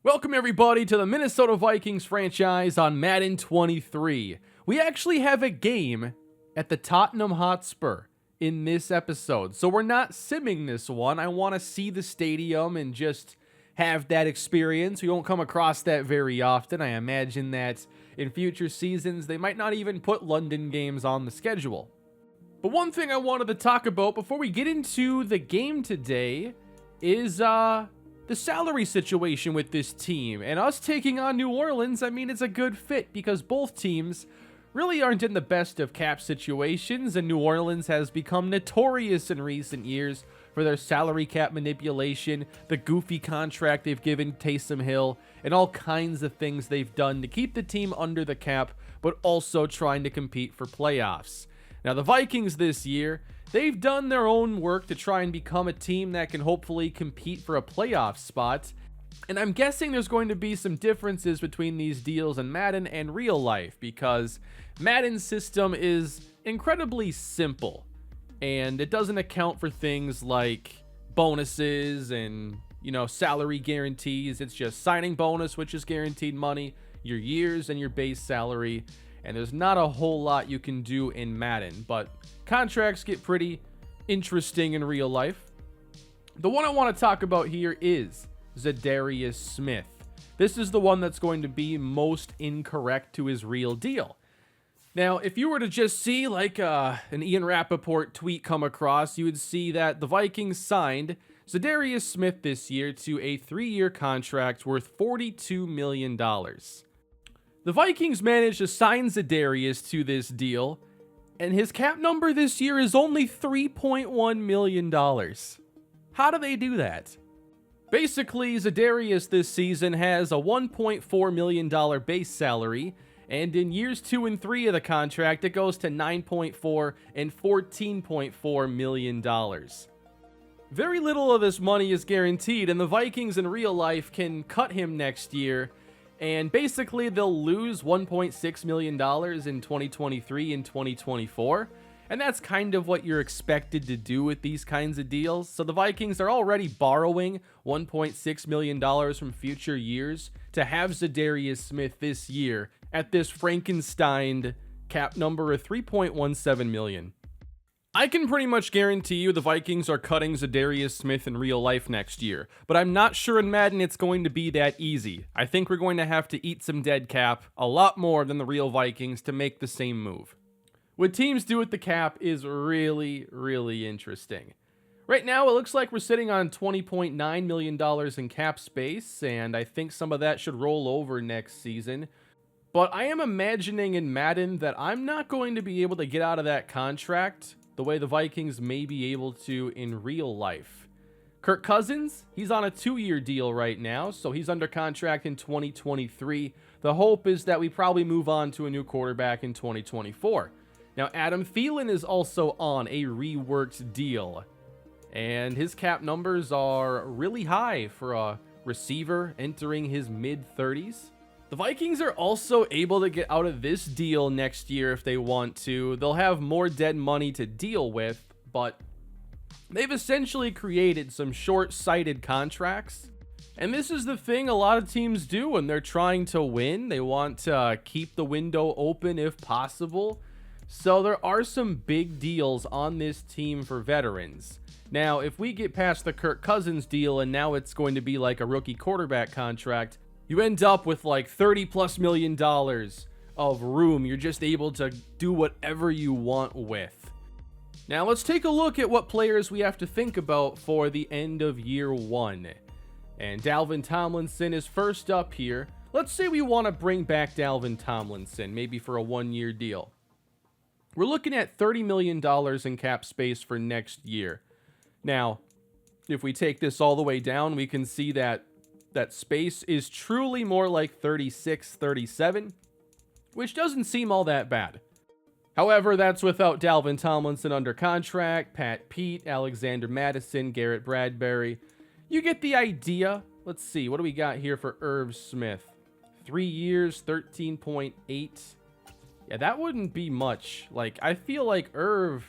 Welcome everybody to the Minnesota Vikings franchise on Madden 23. We actually have a game at the Tottenham Hotspur in this episode, so we're not simming this one. I want to see the stadium and just have that experience. We won't come across that very often. I imagine that in future seasons they might not even put London games on the schedule. But one thing I wanted to talk about before we get into the game today is the salary situation with this team. And us taking on New Orleans, I mean, it's a good fit because both teams really aren't in the best of cap situations, and New Orleans has become notorious in recent years for their salary cap manipulation, the goofy contract they've given Taysom Hill, and all kinds of things they've done to keep the team under the cap, but also trying to compete for playoffs. Now, the Vikings this year, they've done their own work to try and become a team that can hopefully compete for a playoff spot. And I'm guessing there's going to be some differences between these deals in Madden and real life, because Madden's system is incredibly simple and it doesn't account for things like bonuses and, salary guarantees. It's just signing bonus, which is guaranteed money, your years, and your base salary. And there's not a whole lot you can do in Madden, but contracts get pretty interesting in real life. The one I want to talk about here is Za'Darius Smith. This is the one that's going to be most incorrect to his real deal. Now, if you were to just see like an Ian Rappaport tweet come across, you would see that the Vikings signed Za'Darius Smith this year to a 3-year contract worth $42 million. The Vikings managed to sign Za'Darius to this deal, and his cap number this year is only $3.1 million. How do they do that? Basically, Za'Darius this season has a $1.4 million base salary, and in years 2 and 3 of the contract, it goes to $9.4 and $14.4 million. Very little of this money is guaranteed, and the Vikings in real life can cut him next year, and basically they'll lose $1.6 million in 2023 and 2024. And that's kind of what you're expected to do with these kinds of deals. So the Vikings are already borrowing $1.6 million from future years to have Za'Darius Smith this year at this Frankenstein cap number of $3.17 million. I can pretty much guarantee you the Vikings are cutting Za'Darius Smith in real life next year, but I'm not sure in Madden it's going to be that easy. I think we're going to have to eat some dead cap, a lot more than the real Vikings, to make the same move. What teams do with the cap is really, really interesting. Right now, it looks like we're sitting on $20.9 million in cap space, and I think some of that should roll over next season. But I am imagining in Madden that I'm not going to be able to get out of that contract the way the Vikings may be able to in real life. Kirk Cousins, he's on a 2-year deal right now, so he's under contract in 2023. The hope is that we probably move on to a new quarterback in 2024. Now, Adam Thielen is also on a reworked deal, and his cap numbers are really high for a receiver entering his mid-30s. The Vikings are also able to get out of this deal next year if they want to. They'll have more dead money to deal with, but they've essentially created some short-sighted contracts. And this is the thing a lot of teams do when they're trying to win. They want to keep the window open if possible. So there are some big deals on this team for veterans. Now, if we get past the Kirk Cousins deal and now it's going to be like a rookie quarterback contract, you end up with like $30+ million of room you're just able to do whatever you want with. Now let's take a look at what players we have to think about for the end of year 1. And Alvin Tomlinson is first up here. Let's say we want to bring back Alvin Tomlinson, maybe for a 1-year deal. We're looking at $30 million in cap space for next year. Now, if we take this all the way down, we can see that space is truly more like 36, 37, which doesn't seem all that bad. However, that's without Dalvin Tomlinson under contract, Pat Pete, Alexander Madison, Garrett Bradbury. You get the idea. Let's see, what do we got here for Irv Smith? 3 years, 13.8. Yeah, that wouldn't be much. Like, I feel like Irv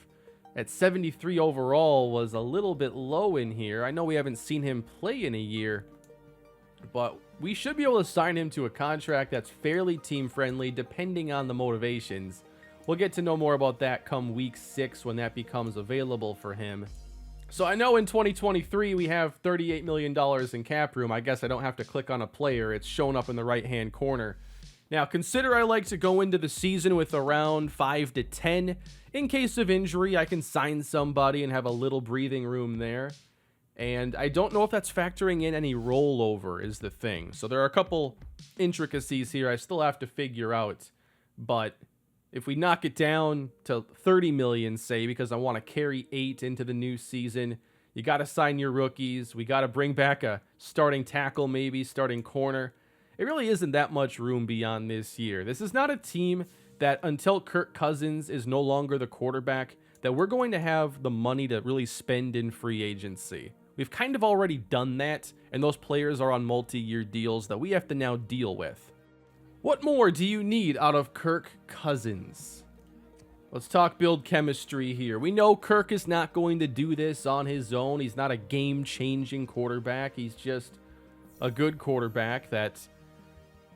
at 73 overall was a little bit low in here. I know we haven't seen him play in a year, but we should be able to sign him to a contract that's fairly team-friendly, depending on the motivations. We'll get to know more about that come week 6 when that becomes available for him. So I know in 2023 we have $38 million in cap room. I guess I don't have to click on a player. It's shown up in the right-hand corner. Now, consider I like to go into the season with around 5 to 10. In case of injury, I can sign somebody and have a little breathing room there. And I don't know if that's factoring in any rollover is the thing. So there are a couple intricacies here I still have to figure out. But if we knock it down to 30 million, say, because I want to carry 8 into the new season, you got to sign your rookies. We got to bring back a starting tackle, maybe starting corner. It really isn't that much room beyond this year. This is not a team that until Kirk Cousins is no longer the quarterback, that we're going to have the money to really spend in free agency. We've kind of already done that, and those players are on multi-year deals that we have to now deal with. What more do you need out of Kirk Cousins? Let's talk build chemistry here. We know Kirk is not going to do this on his own. He's not a game-changing quarterback. He's just a good quarterback that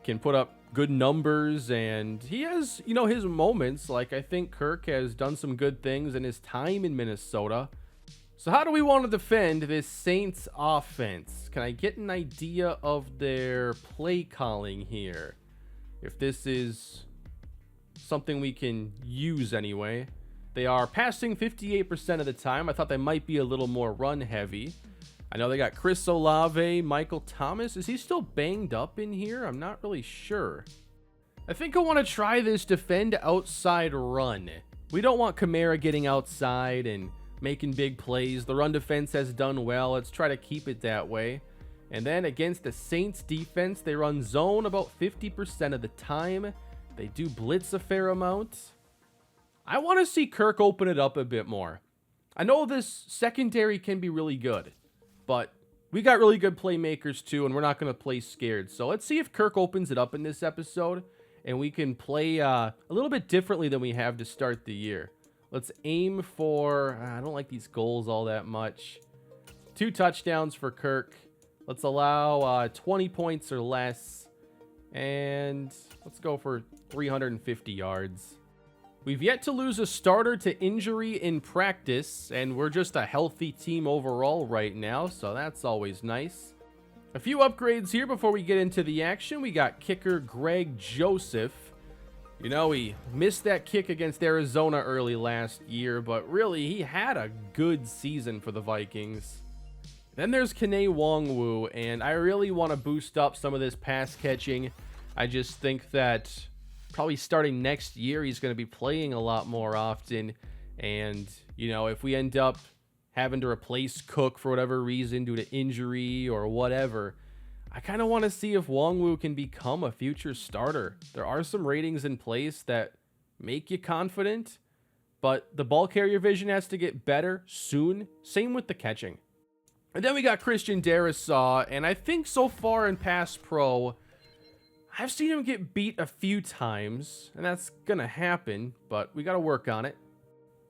can put up good numbers, and he has, his moments. Like, I think Kirk has done some good things in his time in Minnesota. So how do we want to defend this Saints offense? Can I get an idea of their play calling here? If this is something we can use anyway. They are passing 58% of the time. I thought they might be a little more run heavy. I know they got Chris Olave, Michael Thomas. Is he still banged up in here? I'm not really sure. I think I want to try this defend outside run. We don't want Kamara getting outside and making big plays. The run defense has done well. Let's try to keep it that way. And then against the Saints defense, they run zone about 50% of the time. They do blitz a fair amount. I want to see Kirk open it up a bit more. I know this secondary can be really good, but we got really good playmakers too, and we're not going to play scared. So let's see if Kirk opens it up in this episode, and we can play a little bit differently than we have to start the year. Let's aim for, I don't like these goals all that much. 2 touchdowns for Kirk. Let's allow 20 points or less. And let's go for 350 yards. We've yet to lose a starter to injury in practice, and we're just a healthy team overall right now, so that's always nice. A few upgrades here before we get into the action. We got kicker Greg Joseph. He missed that kick against Arizona early last year, but really, he had a good season for the Vikings. Then there's Kene Nwangwu, and I really want to boost up some of this pass catching. I just think that probably starting next year, he's going to be playing a lot more often. And, if we end up having to replace Cook for whatever reason due to injury or whatever, I kind of want to see if Nwangwu can become a future starter. There are some ratings in place that make you confident, but the ball carrier vision has to get better soon. Same with the catching. And then we got Christian Darrisaw, and I think so far in Pass Pro, I've seen him get beat a few times, and that's gonna happen, but we gotta work on it.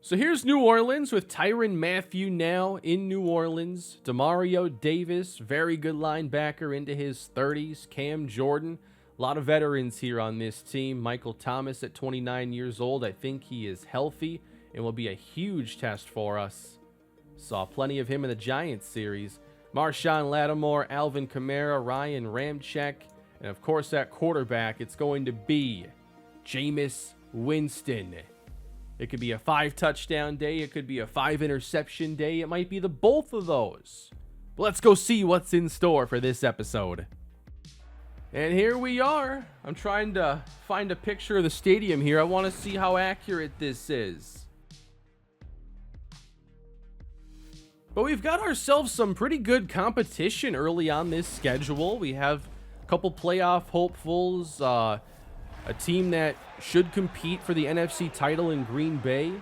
So here's New Orleans with Tyrann Mathieu now in New Orleans. Demario Davis, very good linebacker into his 30s. Cam Jordan, a lot of veterans here on this team. Michael Thomas at 29 years old. I think he is healthy and will be a huge test for us. Saw plenty of him in the Giants series. Marshawn Lattimore, Alvin Kamara, Ryan Ramczyk, and of course at quarterback, it's going to be Jameis Winston. It could be a 5-touchdown day. It could be a 5-interception day. It might be the both of those. But let's go see what's in store for this episode. And here we are. I'm trying to find a picture of the stadium here. I want to see how accurate this is. But we've got ourselves some pretty good competition early on this schedule. We have a couple playoff hopefuls, a team that should compete for the NFC title in Green Bay.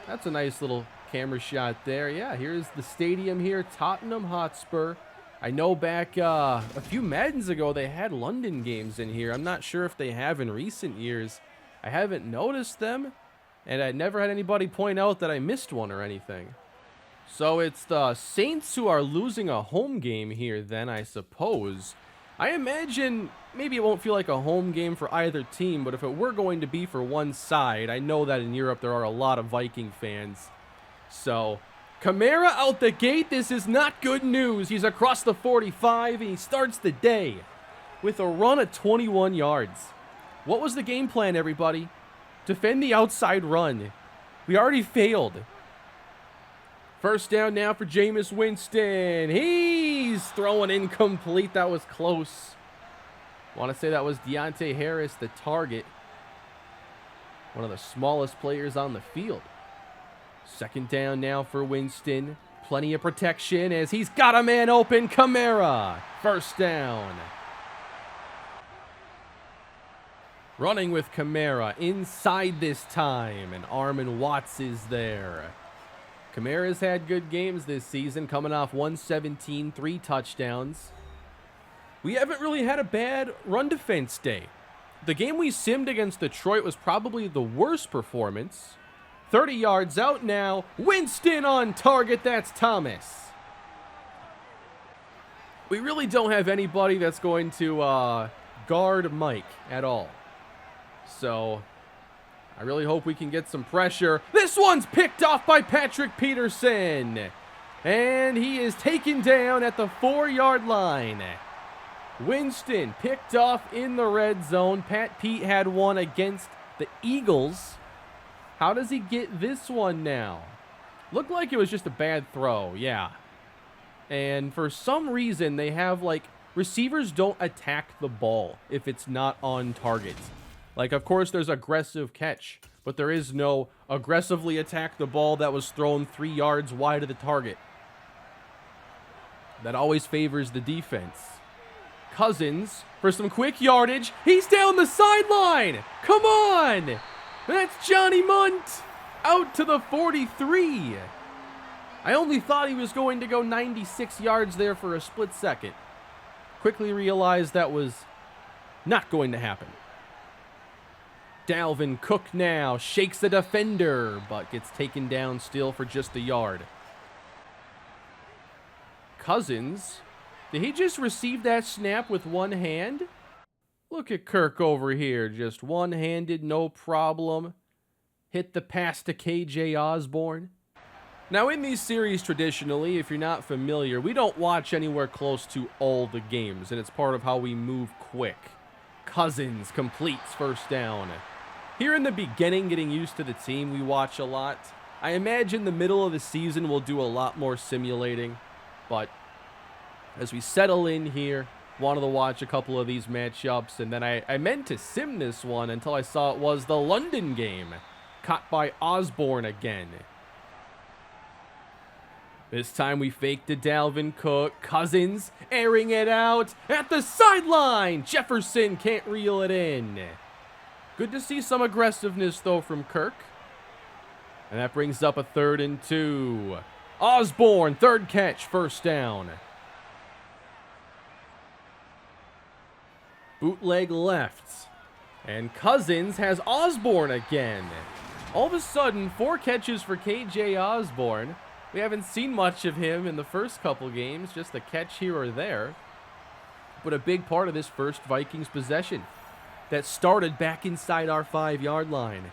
That's a nice little camera shot there. Yeah, here's the stadium here, Tottenham Hotspur. I know back a few Maddens ago they had London games in here. I'm not sure if they have in recent years. I haven't noticed them. And I never had anybody point out that I missed one or anything. So it's the Saints who are losing a home game here then, I suppose. I imagine maybe it won't feel like a home game for either team, but if it were going to be for one side, I know that in Europe there are a lot of Viking fans. So, Kamara out the gate. This is not good news. He's across the 45, and he starts the day with a run of 21 yards. What was the game plan, everybody? Defend the outside run. We already failed. First down now for Jameis Winston. He's throwing incomplete. That was close. Want to say that was Deontay Harris, the target. One of the smallest players on the field. Second down now for Winston. Plenty of protection as he's got a man open. Kamara. First down. Running with Kamara inside this time. And Armon Watts is there. Kamara's had good games this season, coming off 117, 3 touchdowns. We haven't really had a bad run defense day. The game we simmed against Detroit was probably the worst performance. 30 yards out now. Winston on target. That's Thomas. We really don't have anybody that's going to guard Mike at all. So I really hope we can get some pressure. This one's picked off by Patrick Peterson. And he is taken down at the 4-yard line. Winston picked off in the red zone. Pat Pete had one against the Eagles. How does he get this one now? Looked like it was just a bad throw, yeah. And for some reason, they have, like, receivers don't attack the ball if it's not on target. Like, of course, there's aggressive catch, but there is no aggressively attack the ball that was thrown 3 yards wide of the target. That always favors the defense. Cousins for some quick yardage. He's down the sideline. Come on. That's Johnny Munt out to the 43. I only thought he was going to go 96 yards there for a split second. Quickly realized that was not going to happen. Dalvin Cook now shakes the defender, but gets taken down still for just a yard. Cousins, did he just receive that snap with one hand? Look at Kirk over here, just one-handed, no problem. Hit the pass to KJ Osborne. Now in these series traditionally, if you're not familiar, we don't watch anywhere close to all the games, and it's part of how we move quick. Cousins completes first down. Here in the beginning, getting used to the team, we watch a lot. I imagine the middle of the season we'll do a lot more simulating, but as we settle in here, wanted to watch a couple of these matchups, and then I meant to sim this one until I saw it was the London game. Caught by Osborne again. This time we faked to Dalvin Cook. Cousins airing it out at the sideline. Jefferson can't reel it in. Good to see some aggressiveness, though, from Kirk. And that brings up a 3rd and 2. Osborne, third catch, first down. Bootleg left. And Cousins has Osborne again. All of a sudden, 4 catches for KJ Osborne. We haven't seen much of him in the first couple games, just a catch here or there. But a big part of this first Vikings possession that started back inside our 5-yard line.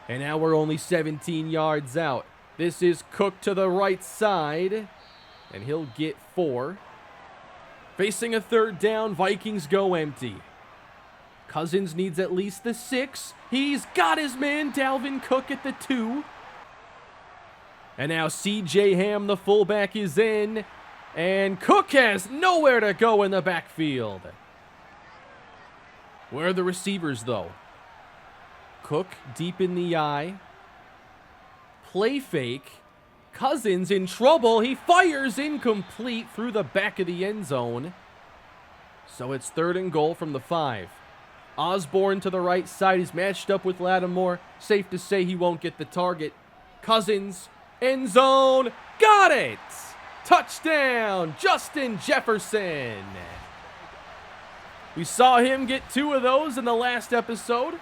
And now we're only 17 yards out. This is Cook to the right side, and he'll get 4. Facing a 3rd down, Vikings go empty. Cousins needs at least the 6. He's got his man, Dalvin Cook, at the 2. And now C.J. Ham, the fullback, is in. And Cook has nowhere to go in the backfield. Where are the receivers, though? Cook deep in the eye. Play fake. Cousins in trouble. He fires incomplete through the back of the end zone. So it's 3rd and goal from the 5. Osborne to the right side. He's matched up with Lattimore. Safe to say he won't get the target. Cousins, end zone. Got it! Touchdown, Justin Jefferson. We saw him get 2 of those in the last episode.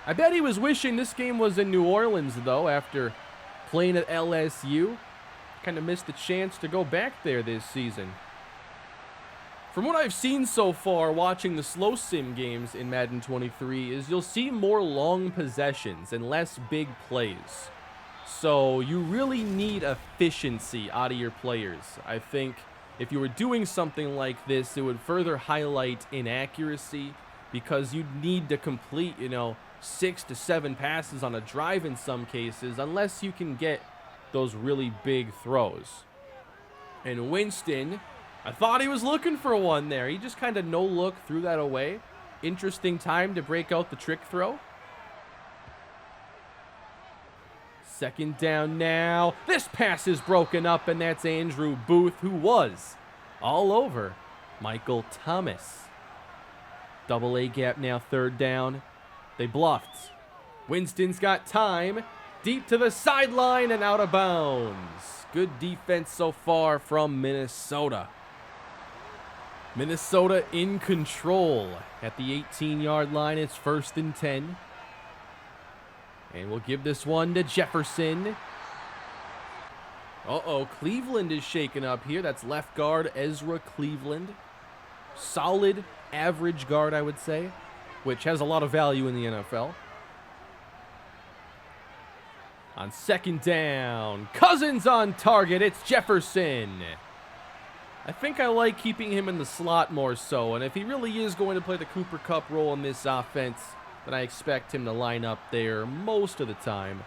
I bet he was wishing this game was in New Orleans, though, after playing at LSU. kind of missed the chance to go back there this season. From what I've seen so far watching the slow sim games in Madden 23 is you'll see more long possessions and less big plays. So you really need efficiency out of your players. I think if you were doing something like this, it would further highlight inaccuracy because you'd need to complete, 6 to 7 passes on a drive in some cases unless you can get those really big throws. And Winston, I thought he was looking for one there. He just kind of no-look threw that away. Interesting time to break out the trick throw. Second down now. This pass is broken up, and that's Andrew Booth, who was all over Michael Thomas. Double A gap now, third down. They bluffed. Winston's got time. Deep to the sideline and out of bounds. Good defense so far from Minnesota. Minnesota in control at the 18-yard line. It's 1st and 10. And we'll give this one to Jefferson. Uh-oh, Cleveland is shaken up here. That's left guard Ezra Cleveland. Solid, average guard, I would say, which has a lot of value in the NFL. On second down, Cousins on target. It's Jefferson. I think I like keeping him in the slot more so, and if he really is going to play the Cooper Kupp role in this offense, then I expect him to line up there most of the time.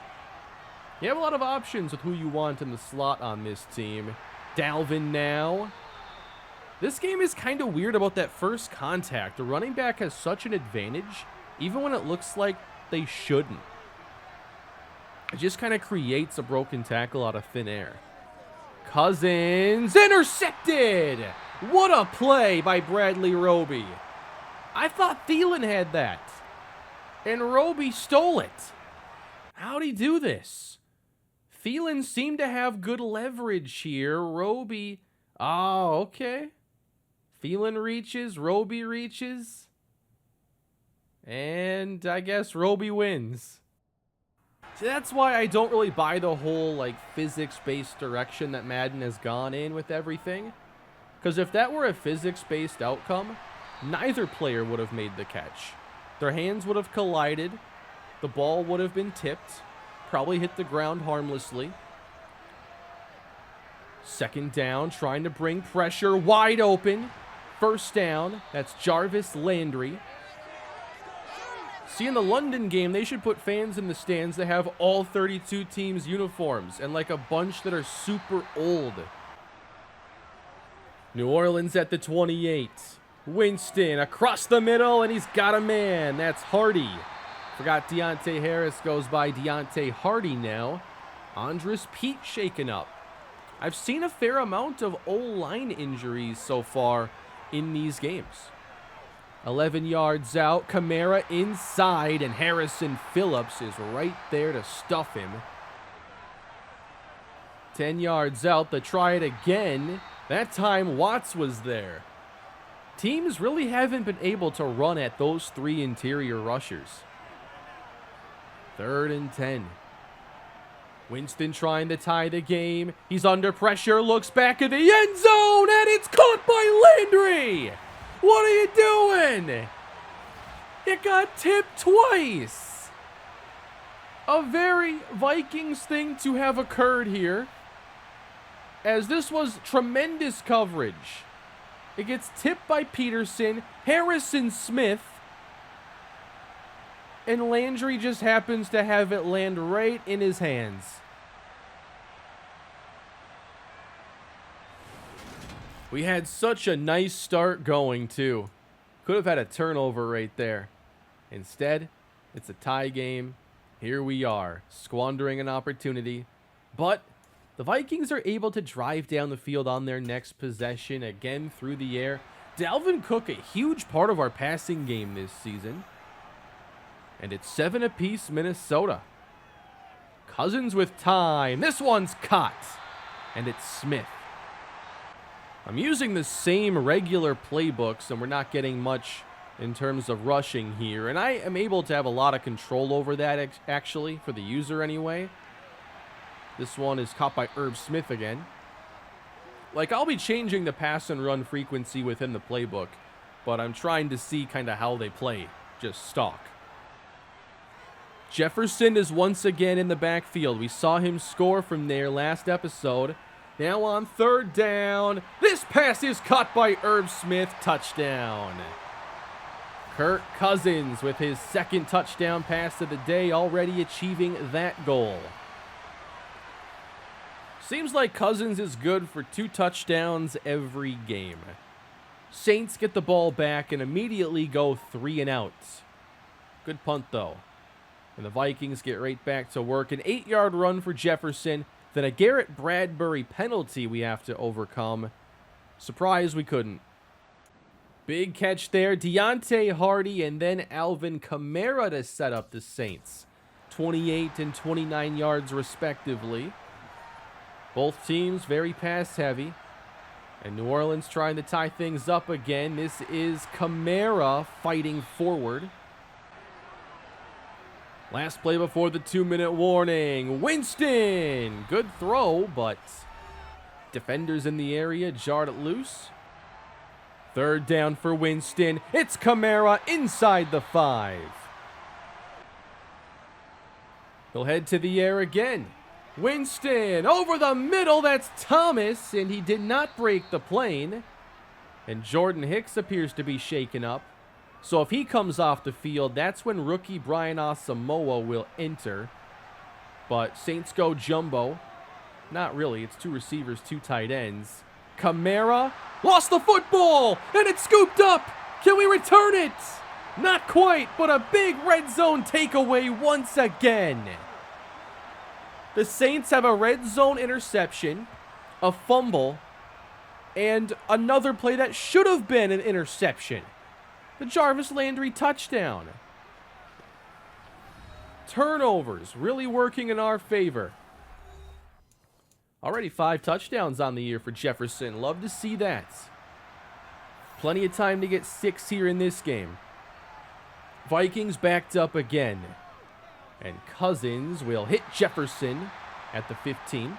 You have a lot of options with who you want in the slot on this team. Dalvin now. This game is kind of weird about that first contact. The running back has such an advantage, even when it looks like they shouldn't. It just kind of creates a broken tackle out of thin air. Cousins intercepted. What a play by Bradley Roby. I thought Thielen had that. And Roby stole it. How'd he do this? Thielen seemed to have good leverage here. Roby. Oh, okay. Thielen reaches. Roby reaches. And I guess Roby wins. See, that's why I don't really buy the whole physics-based direction that Madden has gone in with everything. Because if that were a physics-based outcome, neither player would have made the catch. Their hands would have collided. The ball would have been tipped. Probably hit the ground harmlessly. Second down, trying to bring pressure wide open. First down, that's Jarvis Landry. See, in the London game, they should put fans in the stands that have all 32 teams' uniforms and a bunch that are super old. New Orleans at the 28. Winston across the middle, and he's got a man. That's Hardy. Forgot Deontay Harris goes by Deontay Hardy now. Andres Pete shaken up. I've seen a fair amount of O-line injuries so far in these games. 11 yards out, Kamara inside, and Harrison Phillips is right there to stuff him. 10 yards out, they try it again. That time Watts was there. Teams really haven't been able to run at those three interior rushers. 3rd and 10. Winston trying to tie the game. He's under pressure, looks back at the end zone, and it's caught by Landry! What are you doing? It got tipped twice. A very Vikings thing to have occurred here, as this was tremendous coverage. It gets tipped by Peterson, Harrison Smith, and Landry just happens to have it land right in his hands. We had such a nice start going, too. Could have had a turnover right there. Instead, it's a tie game. Here we are, squandering an opportunity. But the Vikings are able to drive down the field on their next possession, again through the air. Dalvin Cook, a huge part of our passing game this season. And it's 7 apiece, Minnesota. Cousins with time. This one's caught. And it's Smith. I'm using the same regular playbooks, and we're not getting much in terms of rushing here. And I am able to have a lot of control over that, actually, for the user anyway. This one is caught by Herb Smith again. Like, I'll be changing the pass and run frequency within the playbook, but I'm trying to see kind of how they play. Just stalk. Jefferson is once again in the backfield. We saw him score from there last episode. Now on third down. This pass is caught by Irv Smith. Touchdown. Kirk Cousins with his second touchdown pass of the day, already achieving that goal. Seems like Cousins is good for 2 touchdowns every game. Saints get the ball back and immediately go 3 and out. Good punt though. And the Vikings get right back to work. An 8-yard run for Jefferson. Then a Garrett Bradbury penalty we have to overcome. Surprised we couldn't. Big catch there. Deontay Hardy and then Alvin Kamara to set up the Saints. 28 and 29 yards respectively. Both teams very pass heavy. And New Orleans trying to tie things up again. This is Kamara fighting forward. Last play before the 2-minute warning. Winston! Good throw, but defenders in the area jarred it loose. Third down for Winston. It's Kamara inside the 5. He'll head to the air again. Winston over the middle. That's Thomas, and he did not break the plane. And Jordan Hicks appears to be shaken up. So if he comes off the field, that's when rookie Brian Asamoah will enter. But Saints go jumbo. Not really. It's 2 receivers, 2 tight ends. Kamara lost the football, and it's scooped up. Can we return it? Not quite, but a big red zone takeaway once again. The Saints have a red zone interception, a fumble, and another play that should have been an interception. The Jarvis Landry touchdown. Turnovers really working in our favor. Already 5 touchdowns on the year for Jefferson. Love to see that. Plenty of time to get 6 here in this game. Vikings backed up again. And Cousins will hit Jefferson at the 15.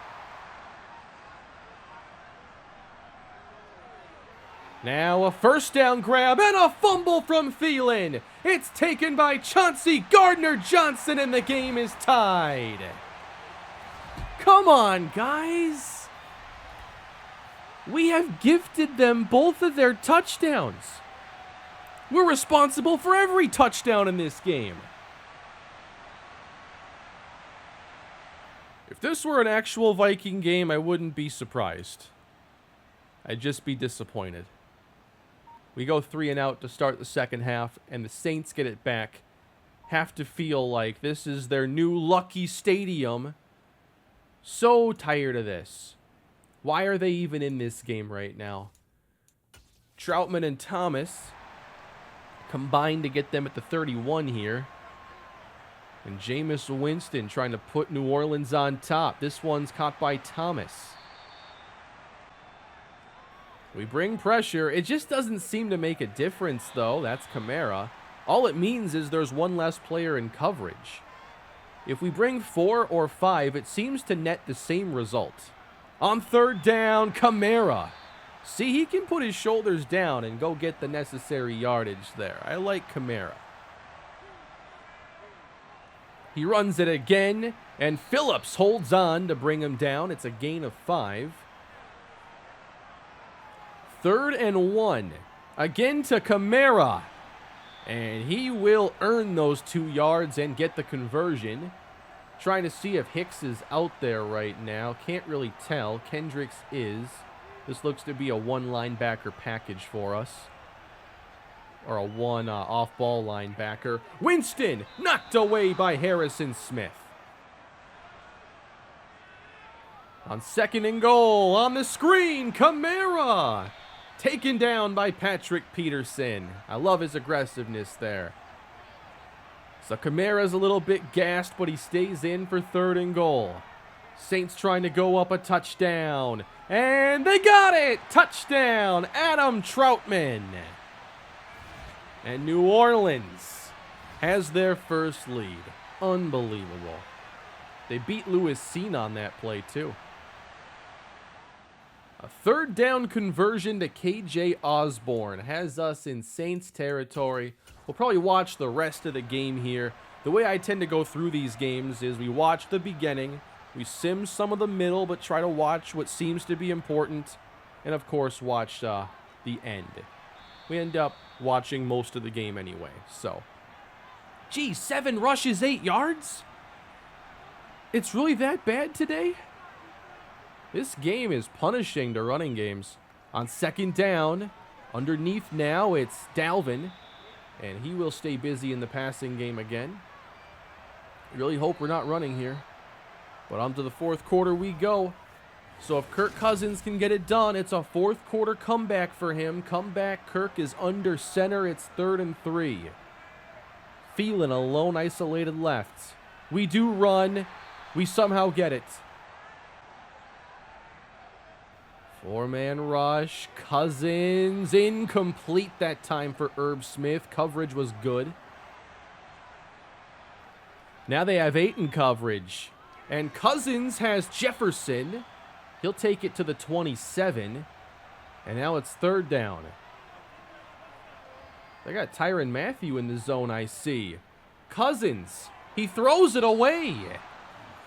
Now a first down grab and a fumble from Thielen. It's taken by Chauncey Gardner-Johnson and the game is tied. Come on, guys. We have gifted them both of their touchdowns. We're responsible for every touchdown in this game. If this were an actual Viking game, I wouldn't be surprised. I'd just be disappointed. We go 3 and out to start the second half, and the Saints get it back. Have to feel like this is their new lucky stadium. So tired of this. Why are they even in this game right now? Troutman and Thomas combined to get them at the 31 here. And Jameis Winston trying to put New Orleans on top. This one's caught by Thomas. We bring pressure. It just doesn't seem to make a difference, though. That's Kamara. All it means is there's one less player in coverage. If we bring 4 or 5, it seems to net the same result. On third down, Kamara. See, he can put his shoulders down and go get the necessary yardage there. I like Kamara. He runs it again, and Phillips holds on to bring him down. It's a gain of 5. 3rd and 1. Again to Kamara. And he will earn those 2 yards and get the conversion. Trying to see if Hicks is out there right now. Can't really tell. Kendricks is. This looks to be a 1 linebacker package for us. Or a 1 off-ball linebacker. Winston knocked away by Harrison Smith. On 2nd and goal, on the screen, Kamara. Taken down by Patrick Peterson. I love his aggressiveness there. So Kamara's a little bit gassed, but he stays in for 3rd and goal. Saints trying to go up a touchdown. And they got it! Touchdown, Adam Troutman. And New Orleans has their first lead. Unbelievable. They beat Louis Cine on that play, too. A third down conversion to KJ Osborne has us in Saints territory. We'll probably watch the rest of the game here. The way I tend to go through these games is we watch the beginning, we sim some of the middle, but try to watch what seems to be important, and of course watch the end. We end up watching most of the game anyway, so. Gee, 7 rushes, 8 yards? It's really that bad today? This game is punishing the running games. On second down, underneath now, it's Dalvin, and he will stay busy in the passing game again. Really hope we're not running here. But on to the fourth quarter we go. So if Kirk Cousins can get it done, it's a fourth quarter comeback for him. Comeback, Kirk is under center. It's 3rd and 3. Thielen alone, isolated left. We do run. We somehow get it. 4-man rush. Cousins incomplete that time for Irv Smith. Coverage was good. Now they have 8 in coverage. And Cousins has Jefferson. He'll take it to the 27. And now it's 3rd down. They got Tyrann Mathieu in the zone, I see. Cousins. He throws it away.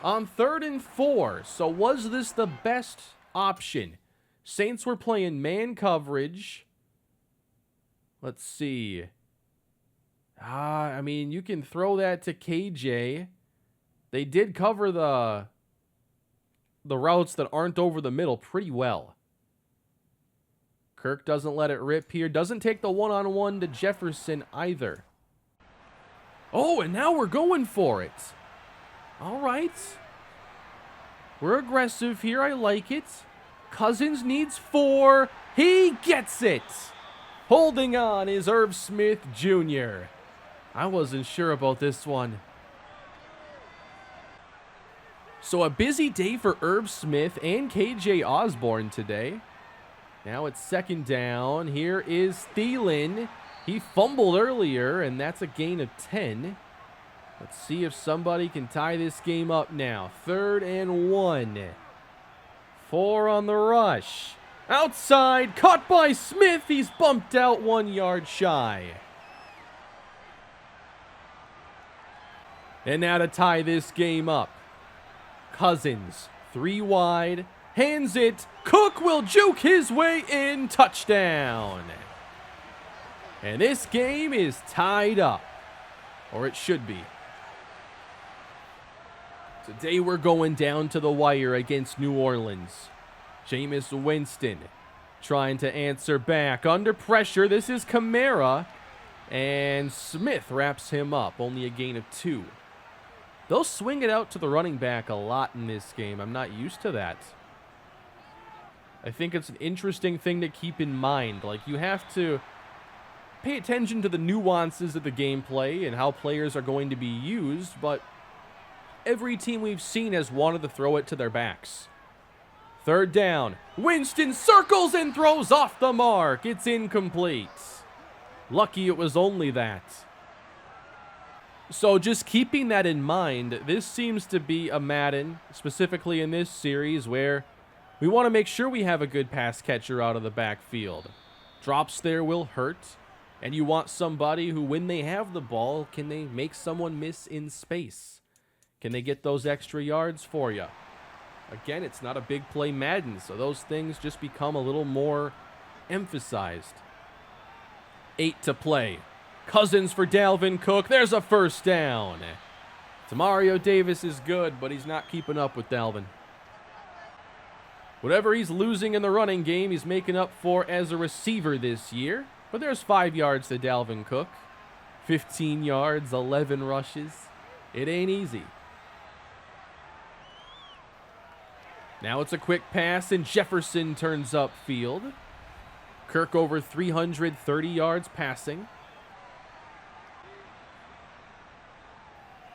On 3rd and 4. So was this the best option? Saints were playing man coverage. Let's see. I mean, you can throw that to KJ. They did cover the routes that aren't over the middle pretty well. Kirk doesn't let it rip here. Doesn't take the one-on-one to Jefferson either. Oh, and now we're going for it. All right. We're aggressive here. I like it. Cousins needs 4. He gets it. Holding on is Irv Smith Jr. I wasn't sure about this one. So a busy day for Irv Smith and KJ Osborne today. Now it's 2nd down. Here is Thielen. He fumbled earlier, and that's a gain of 10. Let's see if somebody can tie this game up now. 3rd and 1. 4 on the rush. Outside, caught by Smith. He's bumped out 1 yard shy. And now to tie this game up. Cousins, 3 wide, hands it. Cook will juke his way in. Touchdown. And this game is tied up. Or it should be. Today we're going down to the wire against New Orleans. Jameis Winston trying to answer back. Under pressure, this is Kamara. And Smith wraps him up. Only a gain of 2. They'll swing it out to the running back a lot in this game. I'm not used to that. I think it's an interesting thing to keep in mind. Like, you have to pay attention to the nuances of the gameplay and how players are going to be used, but every team we've seen has wanted to throw it to their backs. 3rd down. Winston circles and throws off the mark. It's incomplete. Lucky it was only that. So just keeping that in mind, this seems to be a Madden, specifically in this series, where we want to make sure we have a good pass catcher out of the backfield. Drops there will hurt, and you want somebody who, when they have the ball, can they make someone miss in space? Can they get those extra yards for you? Again, it's not a big play Madden, so those things just become a little more emphasized. 8 to play. Cousins for Dalvin Cook. There's a 1st down. Mario Davis is good, but he's not keeping up with Dalvin. Whatever he's losing in the running game, he's making up for as a receiver this year. But there's 5 yards to Dalvin Cook. 15 yards, 11 rushes. It ain't easy. Now it's a quick pass, and Jefferson turns upfield. Kirk over 330 yards passing.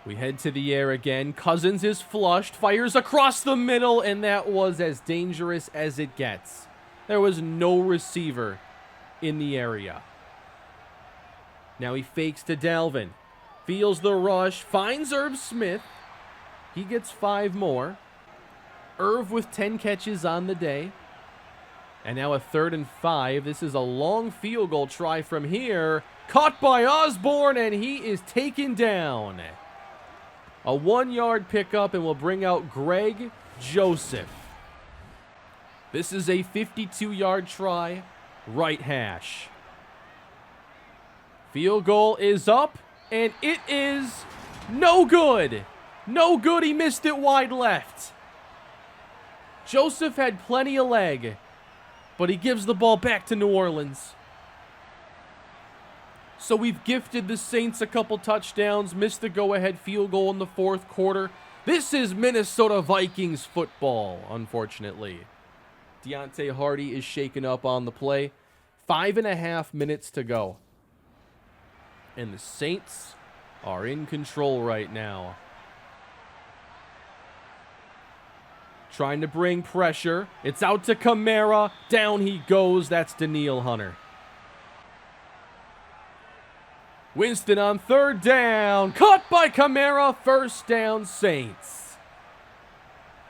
We head to the air again. Cousins is flushed, fires across the middle, and that was as dangerous as it gets. There was no receiver in the area. Now he fakes to Dalvin. Feels the rush, finds Irv Smith. He gets 5 more. Irv with 10 catches on the day. And now a 3rd and 5. This is a long field goal try from here. Caught by Osborne, and he is taken down. A 1-yard pickup, and will bring out Greg Joseph. This is a 52-yard try, right hash. Field goal is up, and it is no good. No good, he missed it wide left. Joseph had plenty of leg, but he gives the ball back to New Orleans. So we've gifted the Saints a couple touchdowns, missed the go-ahead field goal in the 4th quarter. This is Minnesota Vikings football, unfortunately. Deontay Hardy is shaken up on the play. 5.5 minutes to go. And the Saints are in control right now. Trying to bring pressure. It's out to Kamara. Down he goes. That's Danielle Hunter. Winston on 3rd down. Caught by Kamara. 1st down, Saints.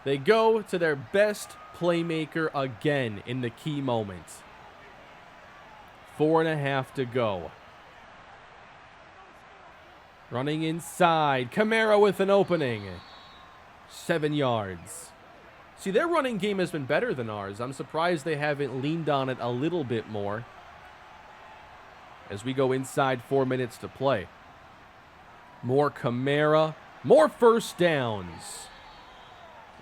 They go to their best playmaker again in the key moment. 4.5 to go. Running inside. Kamara with an opening. 7 yards. See, their running game has been better than ours. I'm surprised they haven't leaned on it a little bit more. As we go inside 4 minutes to play. More Kamara. More 1st downs.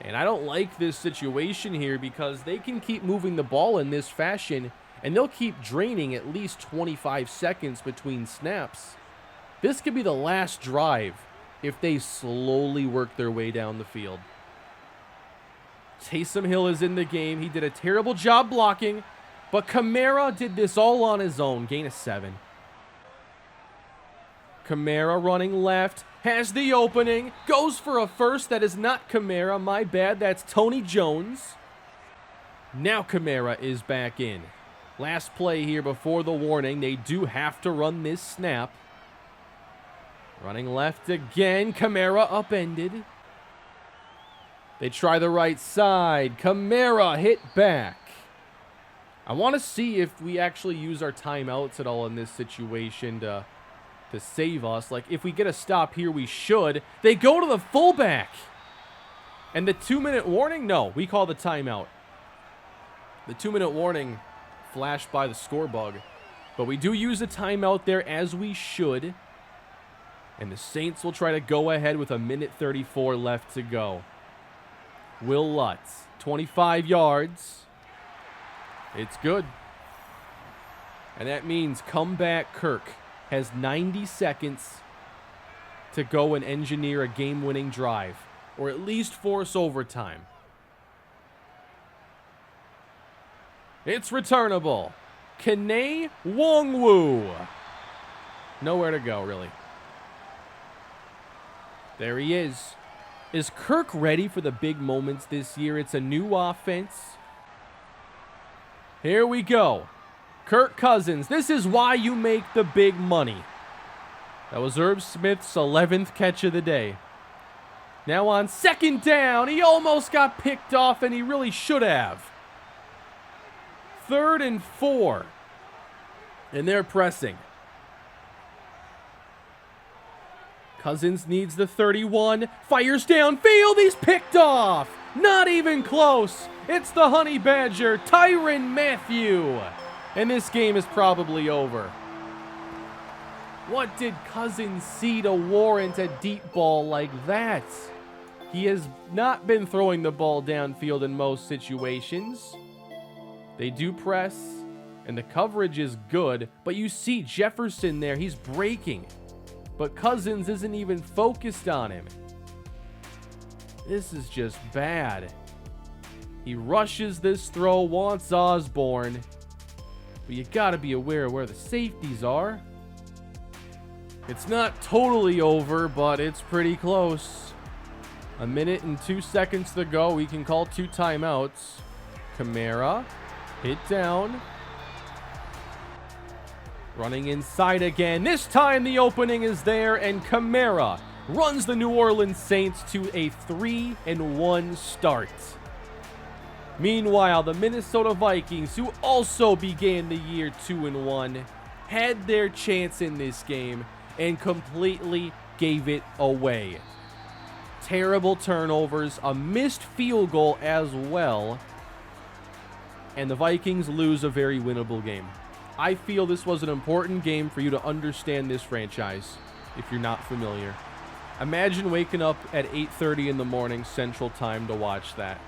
And I don't like this situation here because they can keep moving the ball in this fashion and they'll keep draining at least 25 seconds between snaps. This could be the last drive if they slowly work their way down the field. Taysom Hill is in the game. He did a terrible job blocking, but Kamara did this all on his own. Gain of 7. Kamara running left, has the opening, goes for a first. That is not Kamara, my bad. That's Tony Jones. Now Kamara is back in. Last play here before the warning. They do have to run this snap. Running left again. Kamara upended. They try the right side. Kamara hit back. I want to see if we actually use our timeouts at all in this situation to save us. Like, if we get a stop here, we should. They go to the fullback. And the 2-minute warning? No, we call the timeout. The 2-minute warning flashed by the score bug. But we do use a timeout there, as we should. And the Saints will try to go ahead with 1:34 left to go. Will Lutz, 25 yards. It's good. And that means comeback Kirk has 90 seconds to go and engineer a game-winning drive, or at least force overtime. It's returnable. Kene Nwangwu. Nowhere to go, really. There he is. Is Kirk ready for the big moments this year? It's a new offense. Here we go. Kirk Cousins. This is why you make the big money. That was Irv Smith's 11th catch of the day. Now on 2nd down, he almost got picked off, and he really should have. 3rd and 4. And they're pressing. Cousins needs the 31. Fires downfield. He's picked off. Not even close. It's the Honey Badger, Tyrann Mathieu. And this game is probably over. What did Cousins see to warrant a deep ball like that? He has not been throwing the ball downfield in most situations. They do press, and the coverage is good, but you see Jefferson there. He's breaking, but Cousins isn't even focused on him. This is just bad. He rushes this throw, wants Osborne, but you gotta be aware of where the safeties are. It's not totally over, but it's pretty close. 1 minute and 2 seconds to go. We can call 2 timeouts. Kamara, hit down. Running inside again. This time the opening is there, and Kamara runs the New Orleans Saints to a 3-1 start. Meanwhile, the Minnesota Vikings, who also began the year 2-1, had their chance in this game and completely gave it away. Terrible turnovers, a missed field goal as well, and the Vikings lose a very winnable game. I feel this was an important game for you to understand this franchise, if you're not familiar. Imagine waking up at 8:30 in the morning Central Time to watch that.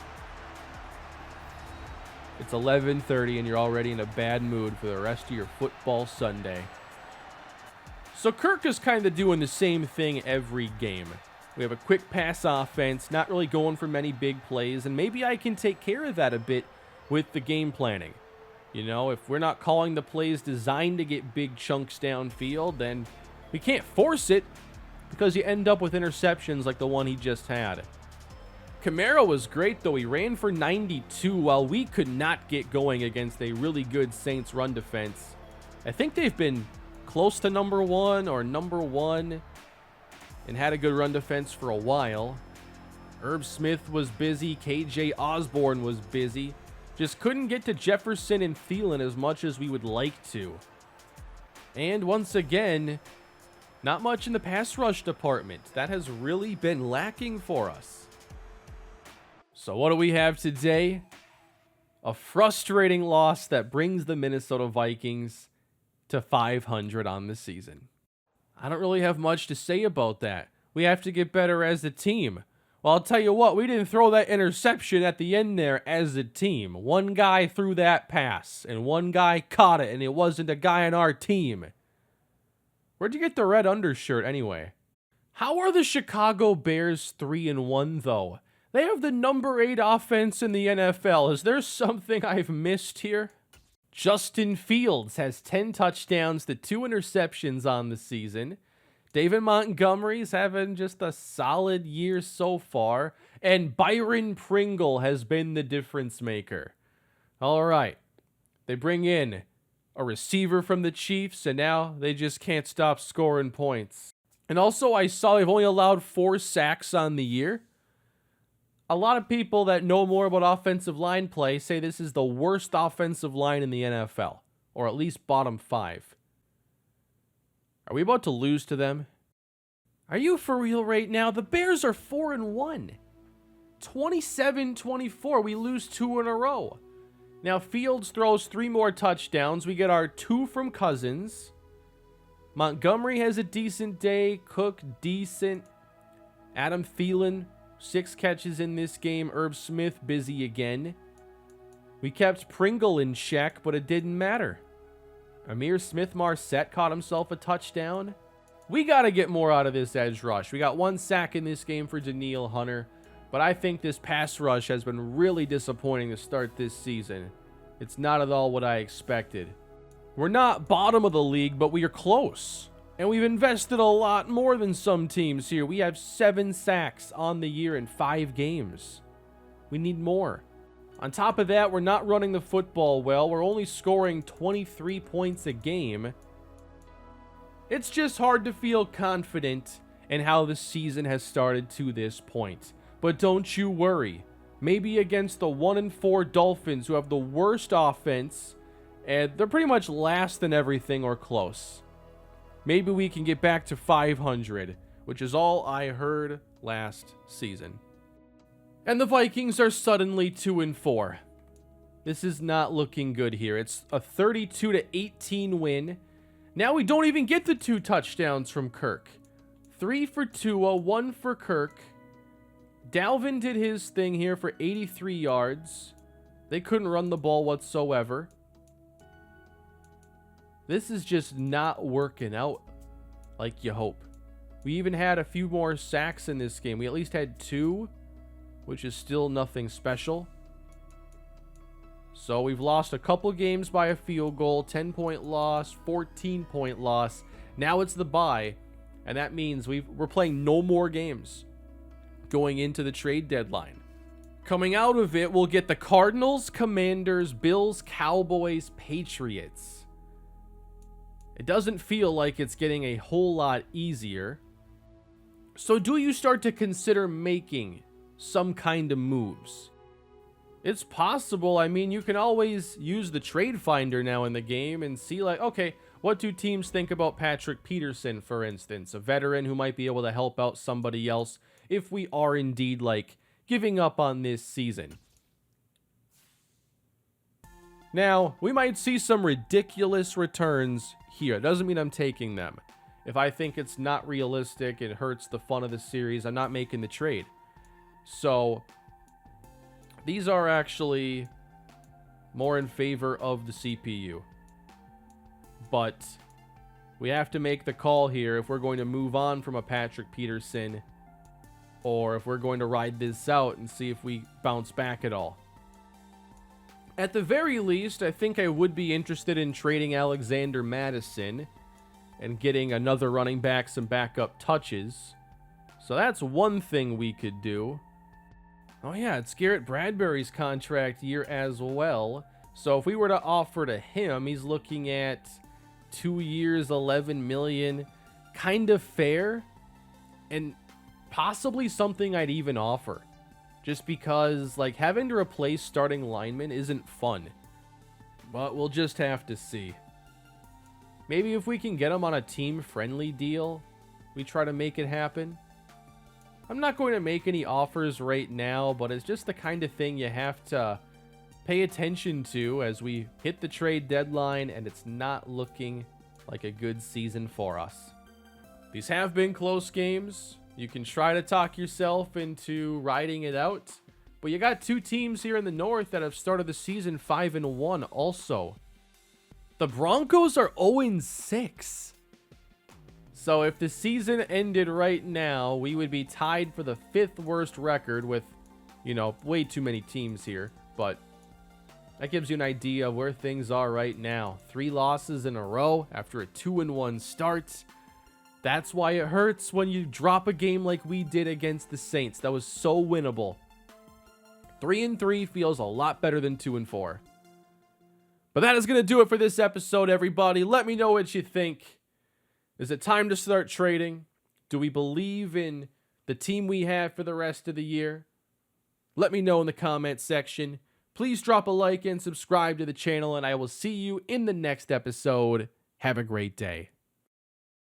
It's 11:30 and you're already in a bad mood for the rest of your football Sunday. So Kirk is kind of doing the same thing every game. We have a quick pass offense, not really going for many big plays, and maybe I can take care of that a bit with the game planning. You know, if we're not calling the plays designed to get big chunks downfield, then we can't force it because you end up with interceptions like the one he just had. Kamara was great, though. He ran for 92 while we could not get going against a really good Saints run defense. I think they've been close to number one and had a good run defense for a while. Herb Smith was busy. KJ Osborne was busy. Just couldn't get to Jefferson and Thielen as much as we would like to. And once again, not much in the pass rush department. That has really been lacking for us. So what do we have today? A frustrating loss that brings the Minnesota Vikings to 500 on the season. I don't really have much to say about that. We have to get better as a team. Well, I'll tell you what, we didn't throw that interception at the end there as a team. One guy threw that pass, and one guy caught it, and it wasn't a guy on our team. Where'd you get the red undershirt anyway? How are the Chicago Bears 3-1 though? They have the number 8 offense in the NFL. Is there something I've missed here? Justin Fields has 10 touchdowns to 2 interceptions on the season. David Montgomery's having just a solid year so far. And Byron Pringle has been the difference maker. All right. They bring in a receiver from the Chiefs, and now they just can't stop scoring points. And also, I saw they've only allowed 4 sacks on the year. A lot of people that know more about offensive line play say this is the worst offensive line in the NFL, or at least bottom 5. Are we about to lose to them? Are you for real right now? The Bears are 4-1. 27-24. We lose 2 in a row. Now, Fields throws 3 more touchdowns. We get our 2 from Cousins. Montgomery has a decent day. Cook, decent. Adam Thielen, 6 catches in this game. Herb Smith, busy again. We kept Pringle in check, but it didn't matter. Amir Smith-Marset caught himself a touchdown. We got to get more out of this edge rush. We got 1 sack in this game for Danielle Hunter, but I think this pass rush has been really disappointing to start this season. It's not at all what I expected. We're not bottom of the league, but we are close. And we've invested a lot more than some teams here. We have 7 sacks on the year in 5 games. We need more. On top of that, we're not running the football well. We're only scoring 23 points a game. It's just hard to feel confident in how the season has started to this point. But don't you worry. Maybe against the 1-4 Dolphins, who have the worst offense, and they're pretty much last in everything or close. Maybe we can get back to 500, which is all I heard last season. And the Vikings are suddenly 2-4. This is not looking good here. It's a 32-18 win. Now we don't even get the 2 touchdowns from Kirk. 3 for Tua, 1 for Kirk. Dalvin did his thing here for 83 yards. They couldn't run the ball whatsoever. This is just not working out like you hope. We even had a few more sacks in this game. We at least had 2, which is still nothing special. So we've lost a couple games by a field goal, 10-point loss, 14-point loss. Now it's the bye, and that means we're playing no more games going into the trade deadline. Coming out of it, we'll get the Cardinals, Commanders, Bills, Cowboys, Patriots. It doesn't feel like it's getting a whole lot easier. So do you start to consider making some kind of moves? It's possible. I mean, you can always use the trade finder now in the game and see, like, okay, what do teams think about Patrick Peterson, for instance, a veteran who might be able to help out somebody else if we are indeed, like, giving up on this season. Now, we might see some ridiculous returns here. Doesn't mean I'm taking them. If I think it's not realistic, it hurts the fun of the series, I'm not making the trade. So, these are actually more in favor of the CPU. But we have to make the call here if we're going to move on from a Patrick Peterson or if we're going to ride this out and see if we bounce back at all. At the very least, I think I would be interested in trading Alexander Madison and getting another running back some backup touches. So that's one thing we could do. Oh yeah, it's Garrett Bradbury's contract year as well. So if we were to offer to him, he's looking at 2 years, $11 million. Kind of fair. And possibly something I'd even offer. Just because, like, having to replace starting linemen isn't fun. But we'll just have to see. Maybe if we can get him on a team-friendly deal, we try to make it happen. I'm not going to make any offers right now, but it's just the kind of thing you have to pay attention to as we hit the trade deadline, and it's not looking like a good season for us. These have been close games. You can try to talk yourself into riding it out, but you got two teams here in the North that have started the season 5-1 also. The Broncos are 0-6. So if the season ended right now, we would be tied for the 5th worst record with, you know, way too many teams here. But that gives you an idea of where things are right now. 3 losses in a row after a 2-1 start. That's why it hurts when you drop a game like we did against the Saints. That was so winnable. 3-3 feels a lot better than 2-4. But that is going to do it for this episode, everybody. Let me know what you think. Is it time to start trading? Do we believe in the team we have for the rest of the year? Let me know in the comment section. Please drop a like and subscribe to the channel, and I will see you in the next episode. Have a great day.